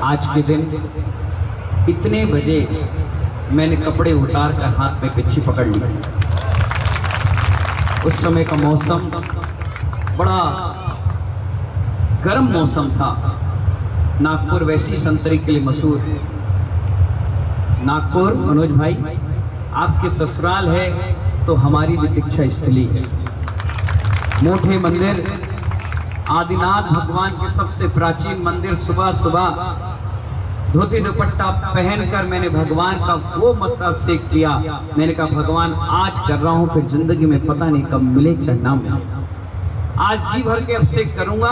आज के दिन इतने बजे मैंने कपड़े उतार कर हाथ में पिच्छी पकड़ ली। उस समय का मौसम बड़ा गर्म मौसम था। नागपुर वैसी संतरे के लिए मशहूर है। नागपुर मनोज भाई आपके ससुराल है तो हमारी भी दीक्षा स्थली है। मोठे मंदिर आदिनाथ भगवान के सबसे प्राचीन मंदिर। सुबह सुबह धोती दुपट्टा पहनकर मैंने भगवान का वो मस्तक किया। मैंने कहा भगवान आज कर रहा हूं, फिर जिंदगी में पता नहीं कब मिले चाहे ना मिले। आज जी भर के अभिषेक करूंगा।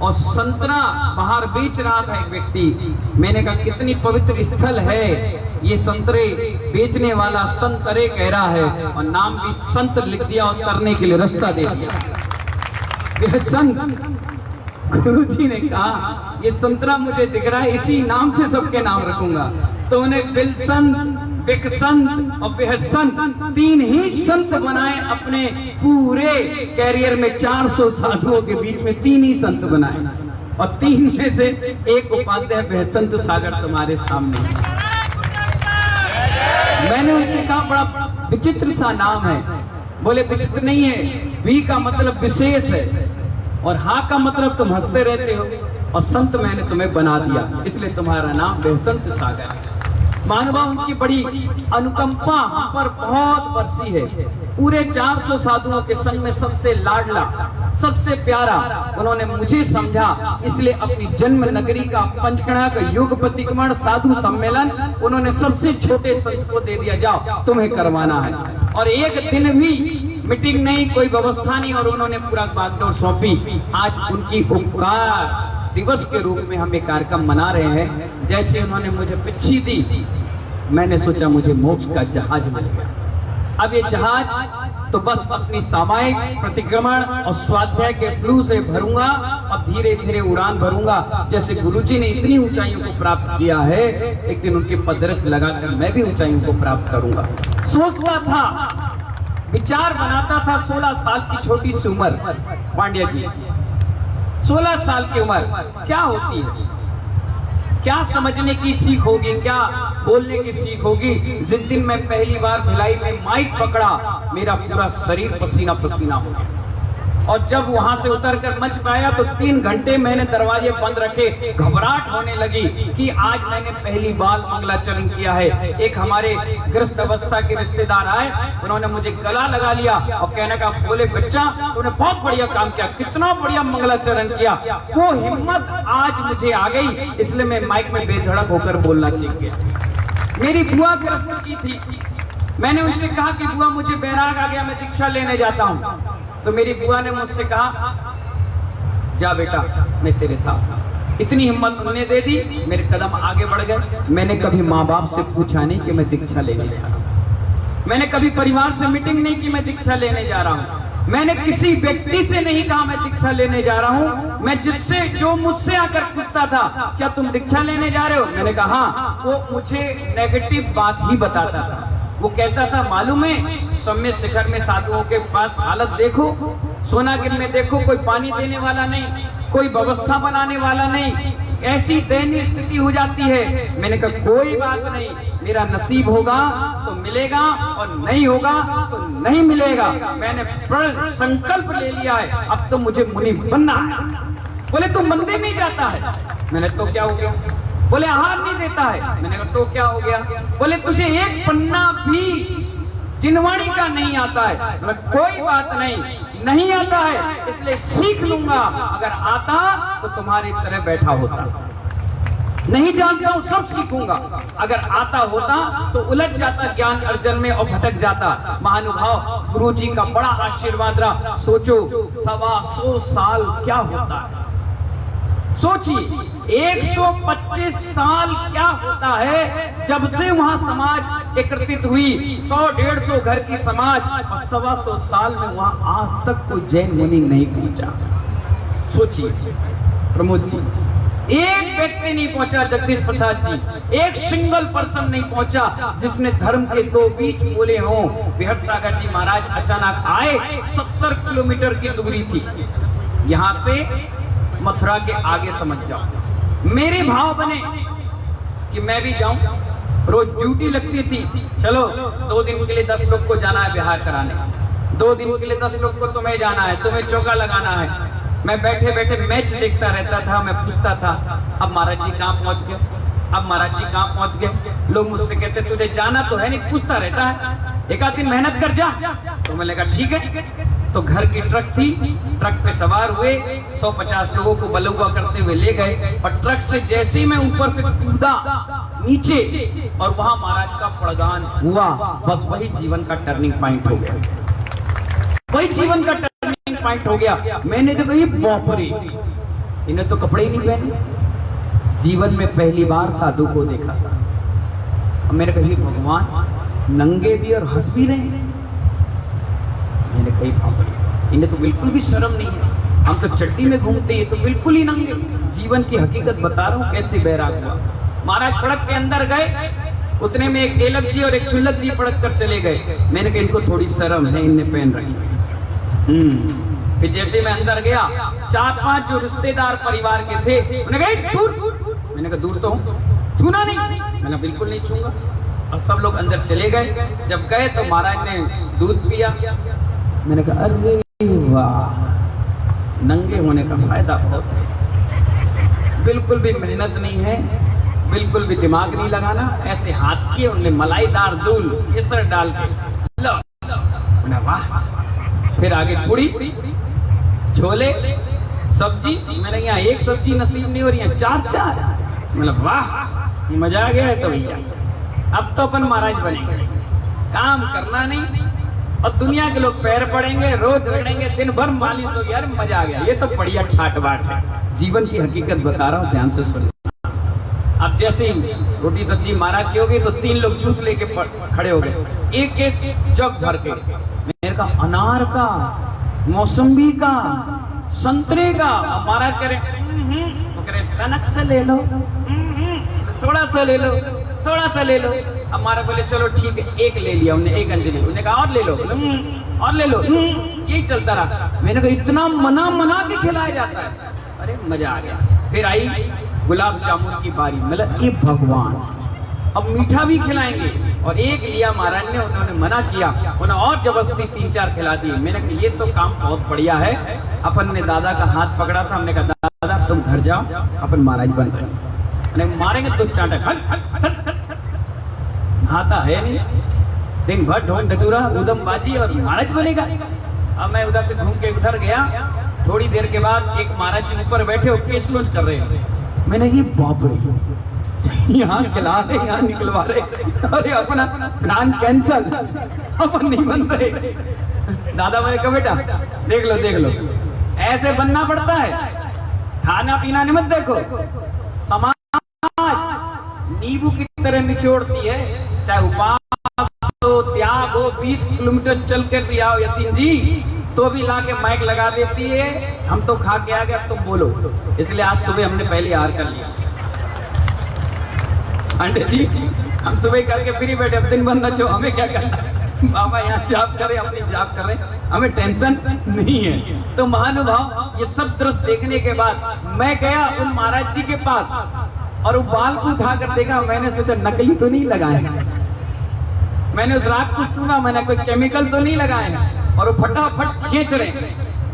और संतरा बाहर बेच रहा था एक व्यक्ति। मैंने कहा कितनी पवित्र स्थल है ये, संतरे बेचने वाला संतरे कह रहा है और नाम भी संत लिख दिया और तरने के लिए रास्ता दे दिया। यह संत गुरुजी ने कहा ये संतरा मुझे दिख रहा है, इसी नाम से सबके नाम रखूंगा। तो उन्हें बिलसंत, बिकसंत और बेहसंत तीन ही संत बनाए। अपने पूरे कैरियर में 400 साधुओं के बीच में तीन ही संत बनाए और तीन में से एक उपाध्याय बेहसंत सागर तुम्हारे सामने। मैंने उनसे कहा बड़ा विचित्र सा नाम है। बोले विचित्र नहीं है, वी का मतलब विशेष है और हाँ का मतलब तुम हंसते रहते हो और संत मैंने तुम्हें बना दिया, इसलिए तुम्हारा नाम बेहसंत सागर है। महानुभाव उनकी बड़ी अनुकंपा हम पर बहुत बरसी है। पूरे 400 साधुओं के संग में सबसे लाडला, सबसे प्यारा उन्होंने मुझे समझा। इसलिए अपनी जन्म नगरी का पंचकड़ा का युग प्रतिक्रमण साधु सम्मेलन उन्होंने सबसे छोटे संत को दे दिया, जाओ तुम्हें करवाना है। और एक दिन भी मीटिंग नहीं, कोई व्यवस्था नहीं, और उन्होंने पूरा बागडोर सौंपी। आज उनकी उपकार दिवस के रूप में हम एक कार्यक्रम मना रहे हैं। जैसे उन्होंने मुझे पिच्छी दी, मैंने सोचा मुझे मोक्ष का जहाज मिल गया। अब ये जहाज तो बस अपनी सामायिक प्रतिक्रमण और स्वाध्याय के फ्लू से भरूंगा और धीरे धीरे उड़ान भरूंगा। जैसे गुरुजी ने इतनी ऊंचाइयों को प्राप्त किया है, एक दिन उनके पदरच लगाकर मैं भी ऊंचाइयों को प्राप्त करूंगा। सोचता था, विचार बनाता था। 16 साल की छोटी सी उम्र, पांड्या जी 16 साल की उम्र क्या होती है, क्या समझने की सीख होगी, क्या बोलने की सीख होगी। जिस दिन मैं पहली बार भिलाई में माइक पकड़ा, मेरा पूरा शरीर पसीना पसीना हो गया। और जब वहां से उतरकर मंच पे आया तो 3 घंटे मैंने दरवाजे बंद रखे। घबराहट होने लगी कि आज मैंने पहली बार मंगलाचरण किया है। एक हमारे ग्रस्त अवस्था के रिश्तेदार आए, उन्होंने मुझे गला लगा लिया और कहने का, बोले बच्चा तूने बहुत बढ़िया काम किया, कितना बढ़िया मंगलाचरण किया। वो हिम्मत आज मुझे आ गई, इसलिए मैं माइक में बेधड़क होकर बोलना सीख गया। मेरी बुआ ग्रस्त की थी, मैंने उनसे कहा कि बुआ मुझे बैराग आ गया, मैं दीक्षा लेने जाता हूँ। तो मेरी बुआ ने मुझसे कहा जा बेटा मैं तेरे साथ। इतनी हिम्मत उन्होंने दे दी, मेरे कदम आगे बढ़ गए। मैंने कभी माँ बाप से पूछा नहीं कि मैं दीक्षा लेने जा रहा हूँ। मैंने कभी परिवार से मीटिंग नहीं की मैं दीक्षा लेने जा रहा हूँ। मैंने किसी व्यक्ति से नहीं कहा मैं दीक्षा लेने जा रहा हूँ। मैं जिससे जो मुझसे आकर पूछता था क्या तुम दीक्षा लेने जा रहे हो, मैंने कहा हाँ, वो मुझे नेगेटिव बात ही बताता था। वो कहता था मालूम है सम्य शिखर में साधुओं के पास हालत देखो, सोनागिर में देखो, कोई पानी देने वाला नहीं, कोई व्यवस्था बनाने वाला नहीं, ऐसी दयनीय स्थिति हो जाती है। मैंने कहा कोई बात नहीं, मेरा नसीब होगा तो मिलेगा और नहीं होगा तो नहीं मिलेगा। मैंने प्रण संकल्प ले लिया है, अब तो मुझे मुनि बनना है। बोले तू मंदिर नहीं जाता है, मैंने तो क्या हो गया। बोले आहार नहीं देता है, मैंने कहा तो क्या हो गया। बोले तुझे एक पन्ना भी जिनवाणी का नहीं आता है, कोई बात नहीं, नहीं आता है इसलिए सीख लूंगा। अगर आता तो तुम्हारी तरह बैठा होता, नहीं जानता हूं सब सीखूंगा। अगर आता होता तो उलझ जाता ज्ञान अर्जन में और भटक जाता। महानुभाव गुरुजी का बड़ा आशीर्वाद रहा। सोचो 125 साल क्या होता है, सोचिए 125 साल क्या होता है। जब से वहां समाज एकत्रित हुई, 100-150 घर की समाज, और 125 साल में वहां आज तक कोई जैन मुनि नहीं पहुंचा। सोचिए प्रमोद जी, एक व्यक्ति नहीं पहुंचा, जगदीश प्रसाद जी एक सिंगल पर्सन नहीं पहुंचा जिसने धर्म के 2 बीच बोले हों। बिहट सागर जी महाराज अचानक आए, 70 किलोमीटर की दूरी थी यहाँ से, मथुरा के आगे समझ जाओ। मेरे भाव बने कि मैं भी जाऊं। रोज ड्यूटी लगती थी, चलो 2 दिन के लिए 10 लोग को जाना है बिहार कराने, 2 दिन के लिए 10 लोग को तुम्हें जाना है, तुम्हें चौका लगाना है। मैं बैठे बैठे मैच देखता रहता था, मैं पूछता था अब महाराज जी कहाँ पहुंच गए, अब महाराज जी कहाँ पहुंच गए। लोग मुझसे कहते तुझे जाना तो है नहीं, पूछता रहता है, एक आध दिन मेहनत कर जा। तो मैंने कहा ठीक है। तो घर की ट्रक थी, ट्रक पे सवार हुए, 150 लोगों को बलुआ करते हुए ले गए। और ट्रक से जैसे ही मैं ऊपर से कूदा नीचे और वहां महाराज का पड़गान हुआ, बस वही जीवन का टर्निंग पॉइंट हो गया, वही जीवन का टर्निंग पॉइंट हो गया। मैंने तो कही बाप रे, इन्हें तो कपड़े ही नहीं पहने। जीवन में पहली बार साधु को देखा था। मैंने कही भगवान नंगे भी और हंस भी रहे। मैंने कही बाप रे, इन्हें तो बिल्कुल भी शर्म नहीं है, हम तो चट्टी में घूमते हैं, तो बिल्कुल ही नंगे। जीवन की हकीकत बता रहा हूँ कैसे बैराग हुआ। महाराज पड़क के अंदर गए, उतने में एक तेलक जी और एक चुल्लक जी पड़क कर चले गए। मैंने कहा इनको थोड़ी शर्म है, इनने पहन रखी। फिर जैसे मैं अंदर गया, 4-5 जो रिश्तेदार परिवार के थे, उन्हें कहा दूर। मैंने कहा दूर तो हूँ, छूना नहीं। मैंने बिल्कुल नहीं छूंगा। और सब लोग अंदर चले गए। जब गए तो महाराज ने दूध पिया। मैंने कहा अरे वाह, नंगे होने का फायदा बहुत है, बिल्कुल भी मेहनत नहीं है, बिल्कुल भी दिमाग नहीं लगाना। ऐसे हाथ किए, उनने मलाईदार दूध केसर डाल के लो, वाह। फिर आगे पूड़ी, छोले, सब्जी। मैंने यहाँ एक सब्जी नसीब नहीं हो रही है, 4-4। मतलब वाह, मजा आ गया है। तो भैया अब तो अपन महाराज बनेंगे, काम करना नहीं और दुनिया के लोग पैर पड़ेंगे, रोज रगड़ेंगे, दिन भर मालिश हो गया, मजा आ गया। ये तो बढ़िया ठाट बाट है। जीवन की हकीकत बता रहा हूँ, ध्यान से सुनिए। अब जैसे ही रोटी सब्जी महाराज की हो गई तो 3 लोग जूस लेके खड़े हो गए, एक जग भर के। मेरे का अनार का, मौसम्बी का, संतरे का। महाराज करे तो करे कनक से ले लो, थोड़ा सा ले लो, थोड़ा सा ले लो। अब महाराज बोले चलो ठीक है, एक ले लिया उन्हें, एक अंजलि। उन्होंने कहा और ले लो, और ले लो। यही चलता रहा। मैंने कहा इतना मना के खिलाया जाता है, अरे मजा आ गया। फिर आई गुलाब जामुन की बारी। मतलब ये भगवान अब मीठा भी खिलाएंगे। और एक लिया महाराज ने, उन्होंने मना किया, उन्होंने और जबरदस्ती 3-4 खिला दिए। मैंने कहा ये तो काम बहुत बढ़िया है। अपन ने दादा का हाथ पकड़ा था, हमने कहा दादा तुम घर जाओ, अपन महाराज बन गए। मारेंगे तो चाटक हाथा है नहीं, दिन भर ढोल ढटूरा उदम बाजी और महाराज बनेगा। अब मैं उधर से घूम के उधर गया। थोड़ी देर के बाद एक महाराज जी ऊपर बैठे और केस क्लोज कर रहे हैं। मैंने ये बाप रे, यहाँ खिला रहे, यहाँ निकलवा रहे, अरे अपना प्लान कैंसल, अपन नहीं बन रहे। दादा मैंने कहा बेटा देख लो ऐसे बनना पड़ता है, खाना पीना नहीं मत देखो। समाज नींबू की तरह निचोड़ती है, चाहे उपास हो, त्याग हो। 20 किलोमीटर चल कर भी आओ यतीम जी, तो भी लाके माइक लगा देती है, हम तो खा के आ गए, अब तुम बोलो। इसलिए आज सुबह हमने पहले हार कर लिया। अंडे जी हम सुबह करके फ्री बैठे, अब दिन भर नचो, हमें क्या करना, बाबा यहाँ जाप करे, अपनी जाप कर रहे, हमें टेंशन नहीं है। तो महानुभाव ये सब दृश्य देखने के बाद मैं गया उन महाराज जी के पास और वो बाल को उठाकर देखा। मैंने सोचा नकली तो नहीं लगाए, मैंने उस रात को सुना, मैंने कोई केमिकल तो नहीं लगाए। और वो फटाफट खींच रहे।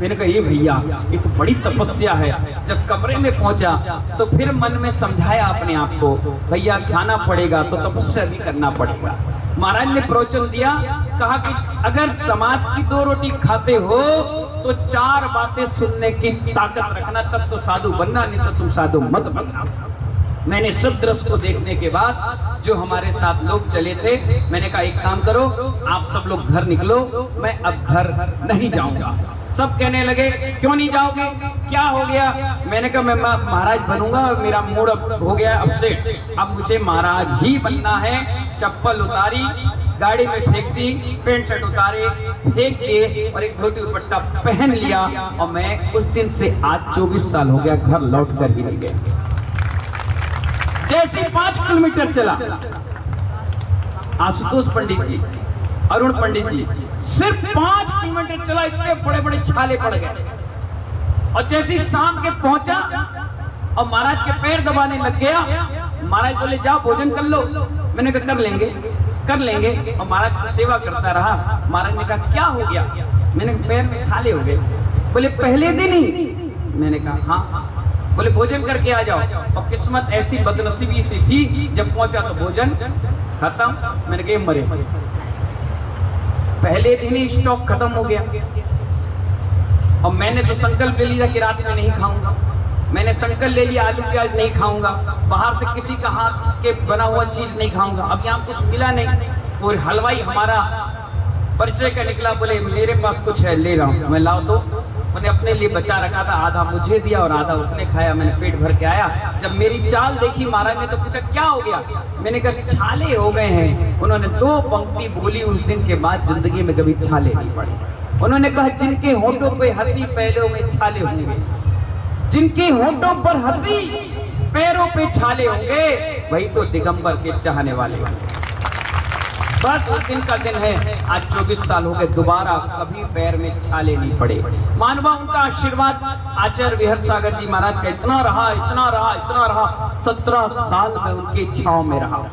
मैंने कहा ये भैया ये तो बड़ी तपस्या है। जब कमरे में पहुंचा तो फिर मन में समझाया अपने आप को, भैया खाना पड़ेगा तो तपस्या भी करना पड़ेगा। महाराज ने प्रवचन दिया, कहा कि अगर समाज की 2 रोटी खाते हो तो 4 बातें सुनने की ताकत रखना, तब तो साधु बनना, नहीं तो तुम साधु मत बनना। मैंने सब दृश्य को देखने के बाद जो हमारे साथ लोग चले थे, मैंने कहा एक काम करो, आप सब लोग घर निकलो, मैं अब घर नहीं जाऊंगा। सब कहने लगे क्यों नहीं जाओगे, क्या हो गया? मैंने कहा मैं महाराज बनूंगा और मेरा मूड अब हो गया अपसेट, अब मुझे महाराज ही बनना है। चप्पल उतारी, गाड़ी में फेंक दी, पेंट शर्ट उतारे फेंक दिए और एक धोती दुपट्टा पहन लिया। और मैं उस दिन से आज 24 साल हो गया, घर लौट कर ही नहीं गया। जैसे 5 किलोमीटर चला, आशुतोष पंडित जी, अरुण पंडित जी, सिर्फ 5 किलोमीटर चला, इतने बड़े बड़े छाले पड़ गए। और जैसे शाम के पहुंचा और महाराज के पैर दबाने लग गया। महाराज बोले जाओ भोजन कर लो। मैंने कहा कर लेंगे कर लेंगे। और महाराज की सेवा करता रहा। महाराज ने कहा क्या हो गया? मैंने कहा पैर में छाले हो गए। बोले पहले दिन ही? मैंने कहा हाँ। बोले भोजन करके आ जाओ। और किस्मत ऐसी बदनसीबी सी थी, जब पहुंचा तो भोजन खत्म। मैंने कहा मरे। पहले दिन ही स्टॉक खत्म हो गया। और मैंने तो संकल्प ले लिया कि रात में नहीं खाऊंगा। मैंने संकल्प ले लिया आलू प्याज नहीं खाऊंगा, बाहर से किसी का हाथ के बना हुआ चीज नहीं खाऊंगा। अब यहाँ कुछ मिला नहीं। और हलवाई हमारा परिचय का निकला। बोले मेरे पास कुछ है ले रहा हूँ। मैं लाओ तो। मैंने अपने लिए बचा रखा था, आधा मुझे दिया और आधा उसने खाया। मैंने पेट भर के आया। जब मेरी चाल देखी महाराज ने तो पूछा क्या हो गया? मैंने कहा छाले हो गए हैं। उन्होंने 2 पंक्ति बोली। उस दिन के बाद जिंदगी में कभी छाले नहीं पड़े। उन्होंने कहा जिनके होठों पे हंसी पैरों में छाले होंगे, जिनके होठों पर हंसी पैरों पे छाले होंगे, वही तो दिगंबर के चाहने वाले होंगे। बस उस दिन का दिन है। आज 24 साल हो गए, दोबारा कभी पैर में छाले नहीं पड़े। मानवा उनका आशीर्वाद आचार्य विहरसागर जी महाराज का इतना रहा, इतना रहा, इतना रहा। 17 साल में उनकी छांव में रहा।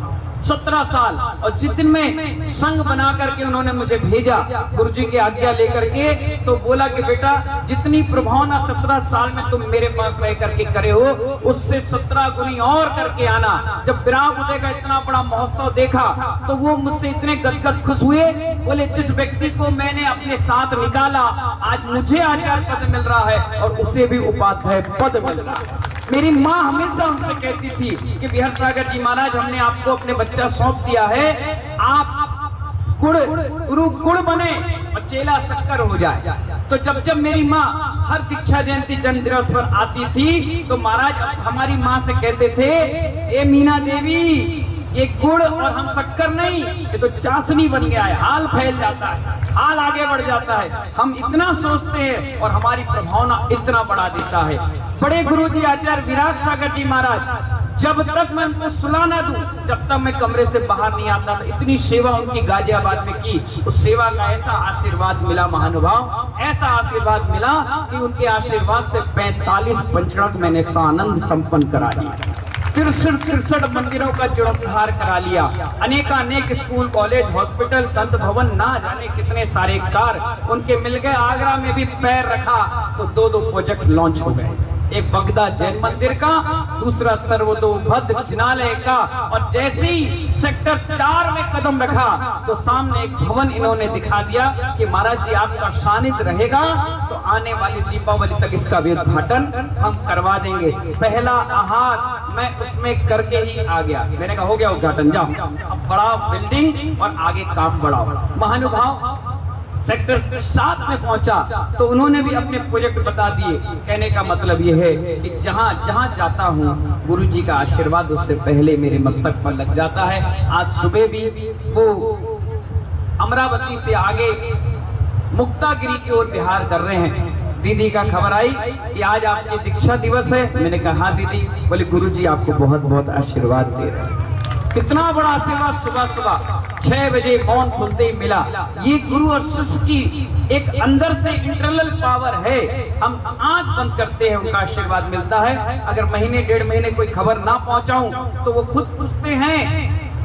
17 साल। और जिस दिन में संघ बना करके उन्होंने मुझे भेजा गुरु जी की आज्ञा लेकर के, तो बोला कि बेटा जितनी प्रभावना 17 साल में तुम मेरे पास रह करके करे हो, उससे 17 गुनी और करके आना। जब विराग उदय का इतना बड़ा महोत्सव देखा तो वो मुझसे इतने गदगद खुश हुए। बोले जिस व्यक्ति को मैंने अपने साथ निकाला, आज मुझे आचार्य पद मिल रहा है और उसे भी उपाध्याय पद मिल रहा है। मेरी माँ हमेशा उनसे कहती थी कि विहरसागर जी महाराज हमने आपको अपने बच्चा सौंप दिया है, आप गुरु गुड़ बने और चेला शक्कर हो जाए। तो जब जब मेरी माँ हर दीक्षा जयंती जन्म दिवस पर आती थी तो महाराज हमारी माँ से कहते थे, ए मीना देवी ये गुड़ और हम शक्कर नहीं, ये तो चाशनी बन गया है। हाल फैल जाता है, हाल आगे बढ़ जाता है। हम इतना सोचते हैं और हमारी प्रभावना इतना बढ़ा देता है। बड़े गुरु जी आचार्य विराग सागर जी महाराज, जब तक मैं उनको सुला ना दूं, जब तक मैं कमरे से बाहर नहीं आता था। इतनी सेवा उनकी गाजियाबाद में की। उस सेवा का ऐसा आशीर्वाद मिला महानुभाव, ऐसा आशीर्वाद मिला कि उनके आशीर्वाद से 45 पंचरथ मैंने सानंद संपन्न करा दिया। 63 मंदिरों का जीर्णोद्धार करा लिया। अनेक स्कूल कॉलेज हॉस्पिटल संत भवन ना जाने कितने सारे कार उनके मिल गए। आगरा में भी पैर रखा तो 2 प्रोजेक्ट लॉन्च हो गए। एक बगदा जैन मंदिर का, दूसरा सर्वतोभद्र जिनालय का। और जैसे ही सेक्टर 4 में कदम रखा तो सामने एक भवन इन्होंने दिखा दिया कि महाराज जी आपका सानिध्य रहेगा तो आने वाली दीपावली तक इसका भी उद्घाटन हम करवा देंगे। पहला आहार मैं उसमें करके ही आ गया। मैंने कहा हो गया उद्घाटन, जाओ। अब बड़ा बिल्डिंग और आगे काम बढ़ाओ। महानुभाव सेक्टर 7 में पहुंचा तो उन्होंने भी अपने प्रोजेक्ट बता दिए। कहने का मतलब ये है कि जहां जहां जाता हूं गुरु जी का आशीर्वाद उससे पहले मेरे मस्तक पर लग जाता है। आज सुबह भी वो अमरावती से आगे मुक्तागिरी की ओर विहार कर रहे हैं। दीदी का खबर आई कि आज आपकी दीक्षा दिवस है। मैंने कहा हाँ दीदी। बोले गुरु जी आपको बहुत बहुत आशीर्वाद दे रहे हैं। कितना बड़ा आशीर्वाद। सुबह सुबह 6 बजे मौन खुलते ही मिला। ये गुरु और शिष्य की एक अंदर से इंटरनल पावर है। हम आंख बंद करते हैं उनका आशीर्वाद मिलता है। अगर महीने 1.5 महीने कोई खबर ना पहुंचाऊं तो वो खुद पूछते हैं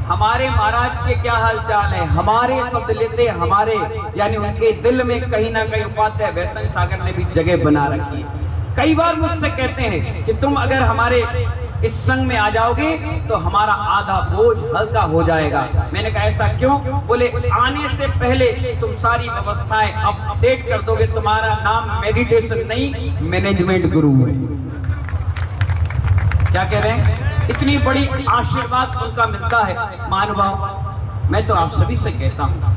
हमारे महाराज के क्या हाल चाल है। हमारे शब्द लेते हमारे, यानी उनके दिल में कहीं ना कहीं उपाध्याय वैष्णव सागर ने भी जगह बना रखी है। कई बार मुझसे कहते हैं कि तुम अगर हमारे इस संघ में आ जाओगे तो हमारा आधा बोझ हल्का हो जाएगा। मैंने कहा ऐसा क्यों? बोले आने से पहले तुम सारी व्यवस्थाएं अपडेट कर दोगे। तुम्हारा नाम मेडिटेशन नहीं मैनेजमेंट गुरु है। क्या कह रहे हैं? इतनी बड़ी आशीर्वाद उनका मिलता है। महानुभाव मैं तो आप सभी से कहता हूं,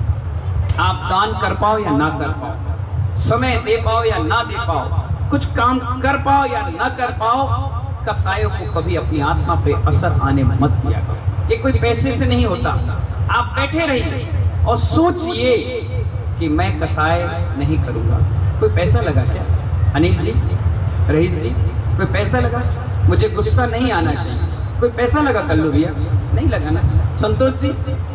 आप दान कर पाओ या ना कर पाओ, समय दे पाओ या ना दे पाओ, कुछ काम कर पाओ या ना कर पाओ, कसायों को कभी अपनी आत्मा पे असर आने मत दिया करो। ये कोई पैसे से नहीं होता। आप बैठे रहिए और सोचिए कि मैं कसाय नहीं करूंगा। कोई पैसा लगा क्या? अनिल जी, रईस जी, कोई पैसा लगा? मुझे गुस्सा नहीं आना चाहिए। कोई पैसा लगा कल्लू भैया? नहीं लगा ना। संतोष जी,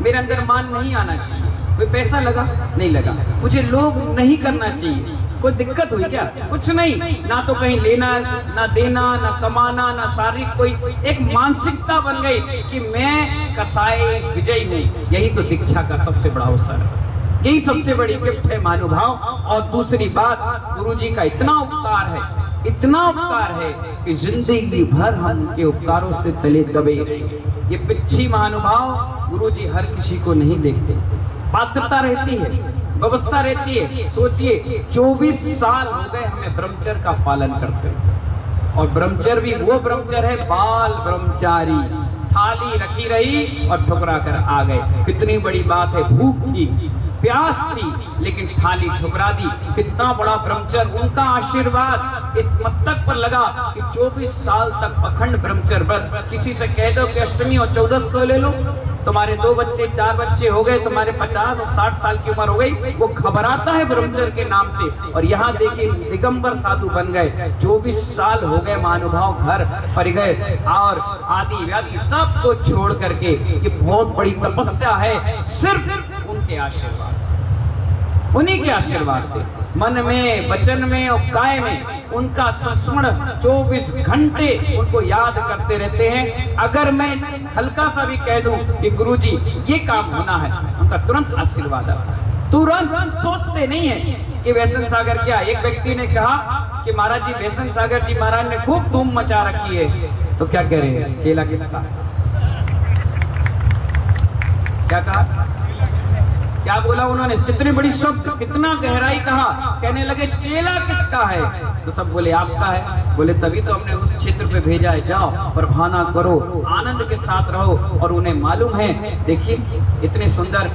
मेरे अंदर मान नहीं आना चाहिए। कोई पैसा लगा? नहीं लगा। मुझे लोभ नहीं करना चाहिए। कोई दिक्कत हुई क्या? कुछ नहीं, ना तो कहीं लेना ना देना ना कमाना ना शारीरिक, कोई एक मानसिकता बन गई कि मैं कसाई विजयी हूँ। यही तो दीक्षा का सबसे बड़ा अवसर है, यही सबसे बड़ी गिफ्ट है महानुभाव। और दूसरी बात, गुरु जी का इतना उपकार है, इतना उपकार है कि जिंदगी भर हम उनके उपकारों से तले दबे रहेंगे। ये पिच्छी महानुभाव गुरु जी हर किसी को नहीं देखते। पात्रता रहती है, व्यवस्था रहती है। सोचिए 24 साल हो गए हमें ब्रह्मचर्य का पालन करते हैं, और ब्रह्मचर्य भी वो ब्रह्मचर्य है बाल ब्रह्मचारी। थाली रखी रही और ठुकरा कर आ गए। कितनी बड़ी बात है, भूख थी प्यास थी लेकिन थाली ठुकरा दी। कितना बड़ा ब्रह्मचर्य, उनका आशीर्वाद इस मस्तक पर लगा कि 24 साल तक अखंड ब्रह्मचर्य व्रत। किसी से कह दो कि अष्टमी और 14 को ले लो, तुम्हारे 2 बच्चे 4 बच्चे हो गए, तुम्हारे 50 और 60 साल की उम्र हो गई, वो घबराता है ब्रह्मचर्य के नाम से। और यहाँ देखिए दिगंबर साधु बन गए। 24 साल हो गए महानुभाव घर पर गए और आदि व्याधि सब को छोड़ करके। ये बहुत बड़ी तपस्या है, सिर्फ उनके आशीर्वाद से, उन्हीं के आशीर्वाद से। मन में, वचन में और काय में उनका संस्मरण 24 घंटे उनको याद करते रहते हैं। अगर मैं हल्का सा भी कह दूं कि गुरुजी ये काम होना है, उनका तुरंत आशीर्वाद आता है। तुरंत सोचते नहीं है कि वैष्णव सागर क्या। एक व्यक्ति ने कहा कि महाराज जी, वैष्णव सागर जी महाराज ने खूब धूम मचा रखी है। तो क्या कह रहे हैं, चेला किसका? क्या कहा, क्या बोला उन्होंने? कितनी बड़ी शब्द, कितना गहराई कहा। कहने लगे चेला किसका है? तो सब बोले आपका है। बोले तभी तो हमने उस क्षेत्र पे भेजा है, जाओ प्रभाना करो, आनंद के साथ रहो। और उन्हें मालूम है, देखिए इतने सुंदर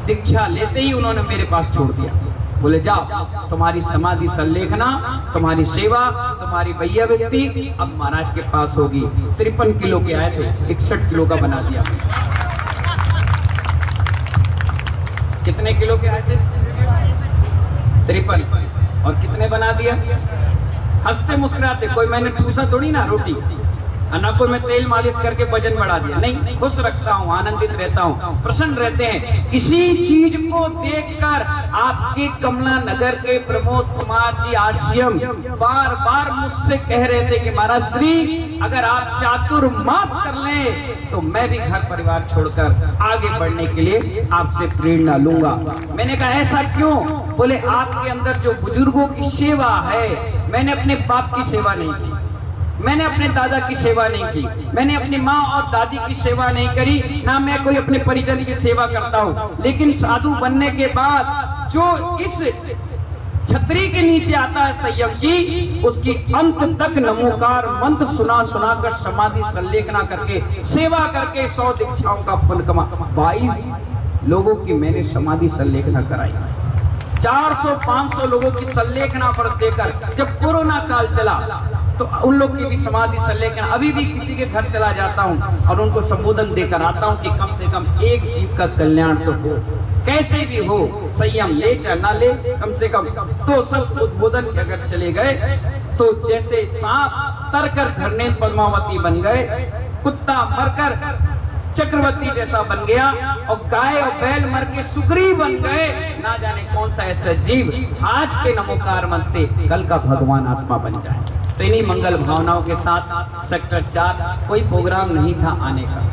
दीक्षा लेते ही उन्होंने मेरे पास छोड़ दिया। बोले जाओ, तुम्हारी समाधि संलेखना, तुम्हारी सेवा, तुम्हारी भैया व्यक्ति अब महाराज के पास होगी। 53 किलो के आए थे, 61 किलो का बना दिया। कितने किलो के आए थे? 53। और कितने बना दिया? हंसते मुस्कुराते। कोई मैंने ठूसा थोड़ी ना रोटी, ना कोई मैं तेल मालिश करके वजन बढ़ा दिया, नहीं। खुश रखता हूँ, आनंदित रहता हूँ, प्रसन्न रहते हैं। इसी चीज को देखकर आपके कमला नगर के प्रमोद कुमार जी आरसीएम बार बार मुझसे कह रहे थे कि महाराज श्री, अगर आप चातुर्मास कर लें तो मैं भी घर परिवार छोड़कर आगे बढ़ने के लिए आपसे प्रेरणा लूंगा। मैंने कहा ऐसा क्यों? बोले आपके अंदर जो बुजुर्गों की सेवा है, मैंने अपने बाप की सेवा नहीं की, मैंने अपने दादा की सेवा नहीं की, मैंने अपनी माँ और दादी की सेवा नहीं करी, ना मैं कोई अपने परिजन की सेवा करता हूँ। लेकिन साधु बनने के बाद जो इस छतरी के नीचे आता है संयम की, उसकी अंत तक नमोकार मंत्र सुना सुना कर समाधि संलेखना करके सेवा करके 100 दीक्षाओं का फल कमा। 22 लोगों की मैंने समाधि संलेखना कराई, 400-500 लोगों की संलेखना पर देकर। जब कोरोना काल चला तो उन लोग की भी समाधि संलेखन, अभी भी किसी के घर चला जाता हूँ और उनको संबोधन देकर आता हूँ कि कम से कम एक जीव का कल्याण तो हो, कैसे भी हो, संयम ले चाहे ना ले, कम से कम। तो सब उद्बोधन अगर चले गए तो जैसे सांप तरकर धरने पद्मावती बन गए, कुत्ता मरकर चक्रवर्ती जैसा बन गया, और गाय और बैल मर के सुग्रीव बन गए। ना जाने कौन सा ऐसा जीव आज के नमोकार मन से कल का भगवान आत्मा बन जाए। तो इन्हीं मंगल भावनाओं के साथ सेक्टर 4 कोई प्रोग्राम नहीं था आने का,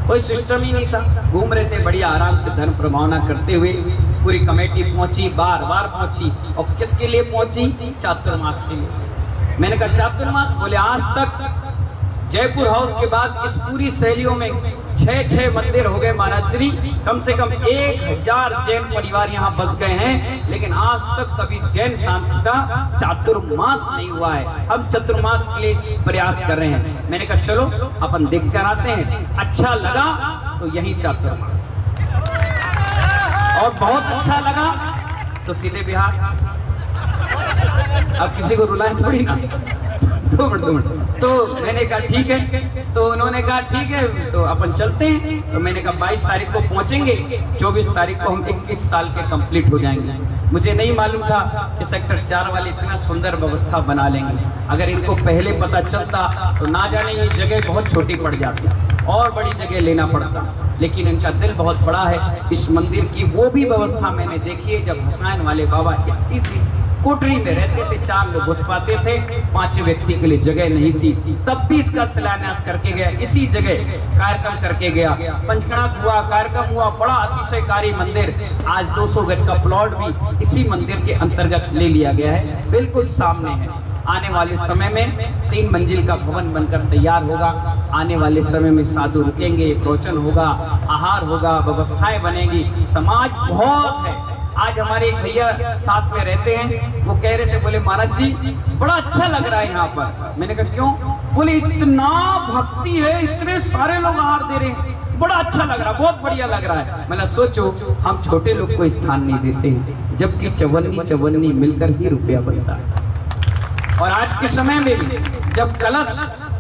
कोई सिस्टम ही नहीं था। घूम रहे थे बढ़िया आराम से धर्म प्रभावना करते हुए। पूरी कमेटी पहुंची, बार बार पहुंची, और किसके लिए पहुंची? चातुर्मास के लिए। मैंने कहा चातुर्मास? बोले आज तक जयपुर हाउस के बाद इस पूरी शैलियों में 6 मंदिर हो गए महाराज श्री, कम से कम 1000 जैन परिवार यहाँ बस गए हैं, लेकिन आज तक कभी जैन शांति का चातुर्मास नहीं हुआ है। हम चतुर्मास के लिए प्रयास कर रहे हैं। मैंने कहा चलो अपन देख कर आते हैं, अच्छा लगा तो यही चातुर्मास, और बहुत अच्छा लगा तो सीधे बिहार। अब किसी को रुलाए थोड़ी ना, 2 मिनट। तो मैंने कहा ठीक है, तो उन्होंने कहा ठीक है तो अपन चलते हैं। तो मैंने कहा 22 तारीख को पहुंचेंगे, 24 तारीख को हम 21 साल के कंप्लीट हो जाएंगे। मुझे नहीं मालूम था कि सेक्टर 4 वाले इतना सुंदर व्यवस्था बना लेंगे। अगर इनको पहले पता चलता तो ना जाने ये जगह बहुत छोटी पड़ जाती और बड़ी जगह लेना पड़ता, लेकिन इनका दिल बहुत बड़ा है। इस मंदिर की वो भी व्यवस्था मैंने देखी है जब हुसैन वाले बाबा इतनी सी कोठरी में रहते थे, 4 लोग घुस पाते थे, 5 व्यक्ति के लिए जगह नहीं थी। तब भी इसका शिलान्यास करके गया, इसी जगह कार्यक्रम करके गया। पंचकणाक हुआ, कार्यक्रम हुआ, बड़ा अतिशयकारी मंदिर। आज 200 गज का प्लॉट भी इसी मंदिर के अंतर्गत ले लिया गया है, बिल्कुल सामने है। आने वाले समय में 3 मंजिल का भवन बनकर तैयार होगा। आने वाले समय में साधु रुकेंगे, प्रवचन होगा, आहार होगा, व्यवस्थाएं बनेगी। समाज बहुत है। आज हमारे एक भैया साथ में रहते हैं, वो कह रहे थे, बोले महाराज जी बड़ा अच्छा लग रहा है यहाँ पर। मैंने कहा क्यों? बोले इतना भक्ति है, इतने सारे लोग आहार दे रहे हैं, बड़ा अच्छा लग रहा है, बहुत बढ़िया लग रहा है। मैंने सोचो हम छोटे लोग को स्थान नहीं देते हैं, जबकि चवन्नी मिलकर ही रुपया बनता है। और आज के समय में भी जब कलश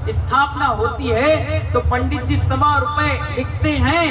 स्थापना होती है तो पंडित जी 1.25 रुपए लिखते हैं,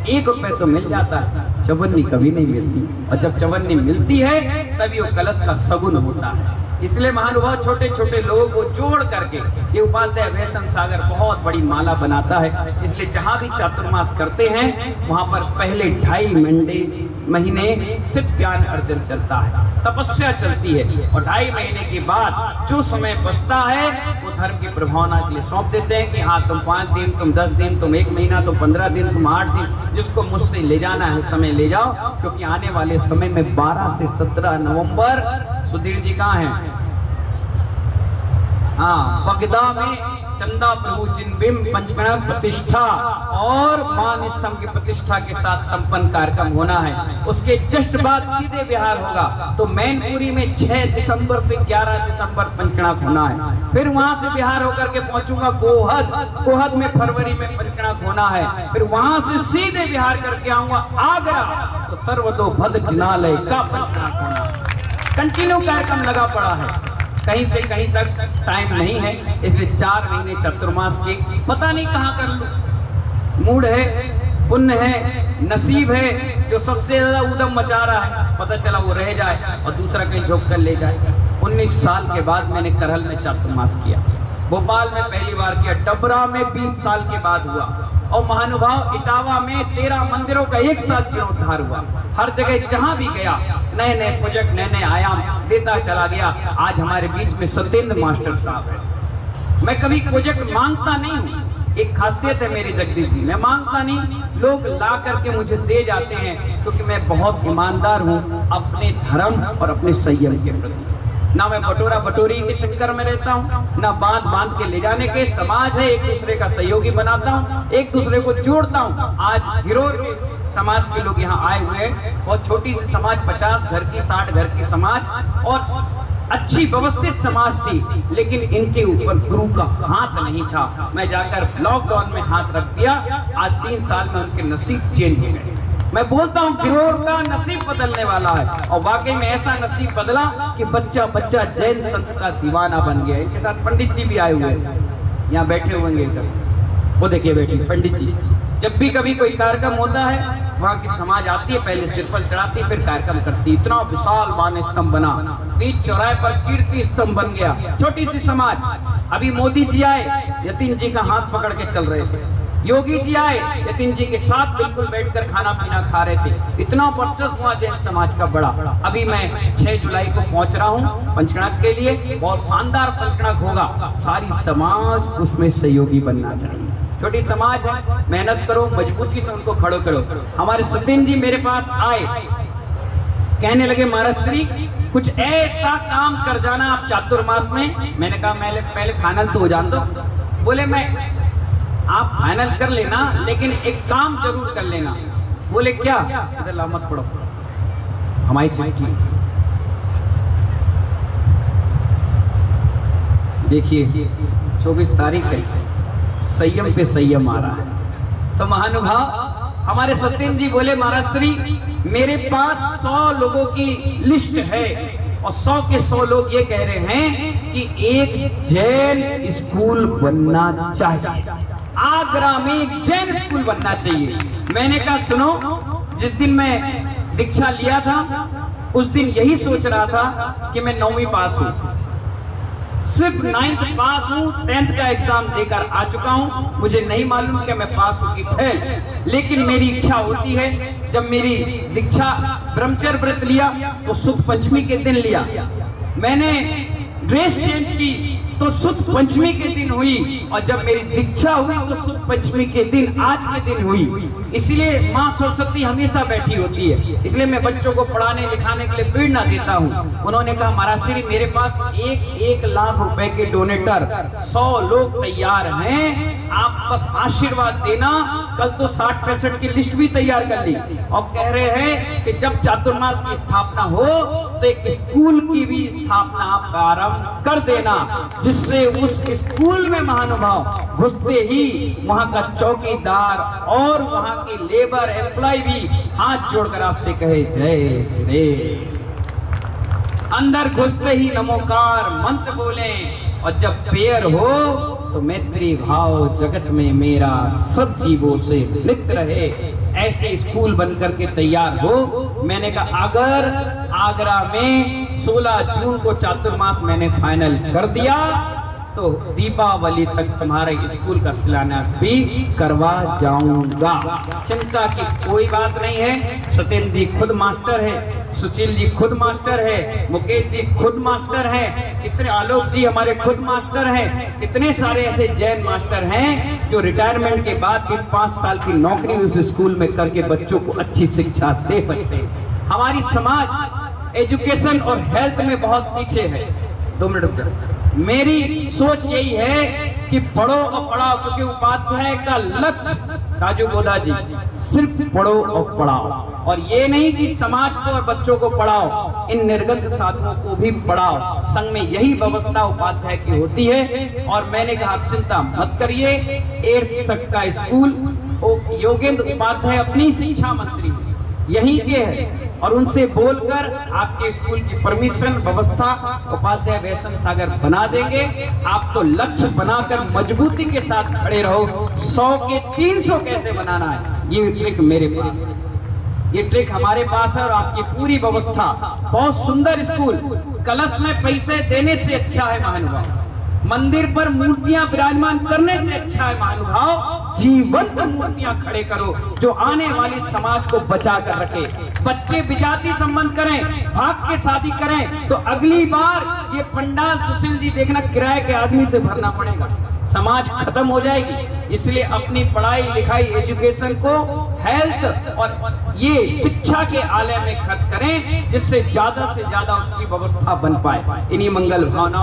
1 रुपए तो मिल जाता है, चवन्नी कभी नहीं मिलती। और जब चवन्नी मिलती है तभी वो कलश का सगुन होता है। इसलिए महानुभाव छोटे छोटे लोगों को जोड़ करके ये उपाध्याय व्यसन सागर बहुत बड़ी माला बनाता है। इसलिए जहां भी चातुर्मास करते हैं वहां पर पहले 2.5 महीने सिर्फ ज्ञान अर्जन चलता है, तपस्या चलती है, और 2.5 महीने के बाद जो समय बचता है वो धर्म की प्रभावना के लिए सौंप देते हैं कि हाँ तुम 5 दिन, तुम 10 दिन, तुम 1 महीना, तुम 15 दिन, तुम 8 दिन, जिसको मुझसे ले जाना है समय ले जाओ। क्योंकि आने वाले समय में 12 से 17 नवंबर सुधीर जी कहाँ हैं? हाँ, बगदा में चंदा प्रभु जिनबिम पंचकणाक प्रतिष्ठा और मान स्तंभ की प्रतिष्ठा के साथ संपन्न कार्यक्रम होना है। उसके जस्ट बाद सीधे बिहार होगा। तो मैनपुरी में 6 दिसंबर से 11 दिसंबर पंचकणाक होना है। फिर वहां से बिहार होकर के पहुंचूंगा गोहद में फरवरी में पंचकणाक होना है। फिर वहां से सीधे बिहार करके आऊंगा आगरा, तो सर्वतोभद्र जिनालय का पंचकणाक होना है। कंटिन्यू कार्यक्रम लगा पड़ा है, कहीं से कहीं तक टाइम नहीं है। इसलिए 4 महीने चतुर्मास के पता नहीं कहाँ कर लूं। मूड है, पुण्य है, नसीब है, जो सबसे ज्यादा उदम मचा रहा है, पता चला वो रह जाए और दूसरा कहीं झोंक कर ले जाए। 19 साल के बाद मैंने करहल में चातुर्मास किया, भोपाल में पहली बार किया, डबरा में 20 साल के बाद हुआ, और महानुभाव इटावा में 13 मंदिरों का एक साथ जीर्णोद्धार हुआ। हर जगह जहां भी गया नए नए प्रोजेक्ट, नए नए आयाम देता चला गया। आज हमारे बीच में सत्येंद्र मास्टर साहब है। मैं कभी प्रोजेक्ट मांगता नहीं हूँ, एक खासियत है मेरी जगदीश जी, मैं मांगता नहीं, लोग ला करके मुझे दे जाते हैं, क्योंकि मैं बहुत ईमानदार हूँ अपने धर्म और अपने संयम के प्रति। ना मैं बटोरा बटोरी के चक्कर में रहता हूँ, ना बांध के ले जाने के। समाज है, एक दूसरे का सहयोगी बनाता हूँ, एक दूसरे को जोड़ता हूँ। आज गिरोह समाज के लोग यहाँ आए हुए हैं, बहुत छोटी सी समाज, 50 घर की, 60 घर की समाज, और अच्छी व्यवस्थित समाज थी, लेकिन इनके ऊपर गुरु का हाथ नहीं था। मैं जाकर लॉकडाउन में हाथ रख दिया, आज 3 साल में उनके नसीब चेंज हो गए। मैं बोलता हूँ गिरोह का नसीब बदलने वाला है, और वाकई में ऐसा नसीब बदला कि बच्चा बच्चा जैन संत का दीवाना बन गया। इनके साथ पंडित जी भी आए हुए हैं, यहाँ बैठे होंगे इधर, वो देखिए बैठे पंडित जी। जब भी कभी कोई कार्यक्रम होता है वहाँ की समाज आती है, पहले सिर पर चढ़ाती है, फिर कार्यक्रम करती है। इतना विशाल मान स्तंभ बना, बीच चौराहे पर कीर्ति स्तंभ बन गया। छोटी सी समाज। अभी मोदी जी आए, यतीन जी का हाथ पकड़ के चल रहे थे। योगी जी आए, यतीन जी के साथ बिल्कुल बैठकर खाना पीना खा रहे थे। इतना वर्चस्व हुआ जैन समाज का बड़ा। अभी मैं 6 जुलाई को पहुंच रहा हूं पंचकणाक के लिए, बहुत शानदार पंचकणाक होगा। सारी समाज उसमें सहयोगी बनना चाहिए। छोटी समाज है, मेहनत करो, मजबूती से उनको खड़ो करो। हमारे सत्येंद्र जी मेरे पास आए, कहने लगे महाराज श्री कुछ ऐसा काम कर जाना आप चातुर्मास में। मैंने कहा पहले फाइनल तो हो जान दो। बोले मैं आप फाइनल कर लेना, लेकिन एक काम जरूर कर लेना। बोले क्या? इधर ला मत पढ़ो, हमारी चिट्ठी देखिए, 24 तारीख है, संयम पे संयम आ रहा है। तो महानुभाव हमारे सत्येंद्र जी बोले महाराज श्री मेरे पास 100 लोगों की लिस्ट है, और 100 के 100 लोग ये कह रहे हैं कि एक जैन स्कूल बनना चाहिए, आगरा में एक जैन स्कूल बनना चाहिए। मैंने कहा सुनो, जिस दिन मैं दीक्षा लिया था उस दिन यही सोच रहा था कि मैं 9वीं पास हूँ, सिर्फ 9th पास हूँ, 10th का एग्जाम देकर आ चुका हूँ। मुझे नहीं मालूम कि मैं पास हूँ कि फेल, लेकिन मेरी इच्छा होती है। जब मेरी दीक्षा ब्रह्मचर्य व्रत लिया तो शुक्ल पंचमी के दिन लिया, मैंने ड्रेस चेंज की तो शुद्ध पंचमी के दिन हुई, और जब मेरी दीक्षा हुई तो शुद्ध पंचमी के दिन आज के दिन हुई। इसलिए माँ सरस्वती हमेशा बैठी होती है। इसलिए मैं बच्चों को पढ़ाने लिखाने के लिए प्रेरणा देता हूँ। उन्होंने कहा महाराज मेरे पास 1 लाख रुपए के डोनेटर 100 लोग तैयार हैं, आप बस आशीर्वाद देना। कल तो 60-65 की लिस्ट भी तैयार कर ली, और कह रहे हैं कि जब चातुर्मास की स्थापना हो तो एक स्कूल की भी स्थापना आप प्रारंभ कर देना, जिससे उस स्कूल में महानुभाव घुसते ही वहां का चौकीदार और वहां के लेबर एम्प्लॉय भी हाथ जोड़कर आपसे कहे जय श्री। अंदर घुसते ही नमोकार मंत्र बोले, और जब प्रेयर हो तो मैत्री भाव जगत में मेरा सब जीवों से मित्र रहे। ऐसे स्कूल बनकर के तैयार हो। मैंने कहा अगर आगरा में 16 जून को चातुर्मास मैंने फाइनल कर दिया तो दीपावली तक तुम्हारे स्कूल का शिलान्यास भी करवा जाऊंगा। चिंता की कोई बात नहीं है। सत्येंद्र जी खुद मास्टर है, सुशील जी खुद मास्टर है, मुकेश जी खुद मास्टर है, कितने आलोक जी हमारे खुद मास्टर हैं, कितने सारे ऐसे जैन मास्टर हैं जो रिटायरमेंट के बाद भी 5 साल की नौकरी उस स्कूल में करके बच्चों को अच्छी शिक्षा दे सकते हैं। हमारी समाज एजुकेशन और हेल्थ में बहुत पीछे है। 2 मिनट रुक जाओ। मेरी सोच यही है कि पढ़ो और पढ़ाओ, क्योंकि उपाध्याय का लक्ष्य राजू बोधा जी सिर्फ पढ़ो और पढ़ाओ, और ये नहीं कि समाज को और बच्चों को पढ़ाओ, इन निर्गत साधुओं को भी पढ़ाओ। संघ में यही व्यवस्था उपाध्याय की होती है। और मैंने कहा आप चिंता मत करिए, 8th तक का स्कूल योगेंद्र उपाध्याय अपनी शिक्षा मंत्री यहीं के हैं, और उनसे बोलकर आपके स्कूल की परमिशन व्यवस्था उपाध्याय वैष्णव सागर बना देंगे। आप तो लक्ष्य बनाकर मजबूती के साथ खड़े रहो। 100 के 300 कैसे बनाना है, ये ट्रिक मेरे पास है, ये ट्रिक हमारे पास है। और आपकी पूरी व्यवस्था बहुत सुंदर स्कूल। कलश में पैसे देने से अच्छा है महानुभाव, मंदिर पर मूर्तियां विराजमान करने से अच्छा है महानुभाव, जीवंत मूर्तियां खड़े करो जो आने वाली समाज को बचा कर रखे। बच्चे विजाति संबंध करें, भाग के शादी करें तो अगली बार ये पंडाल सुशील जी देखना किराए के आदमी से भरना पड़ेगा, समाज खत्म हो जाएगी। इसलिए अपनी पढ़ाई लिखाई एजुकेशन को हेल्थ और ये शिक्षा के आलय में खर्च करें, जिससे ज्यादा से ज्यादा उसकी व्यवस्था बन पाए। इन्हीं मंगल भावना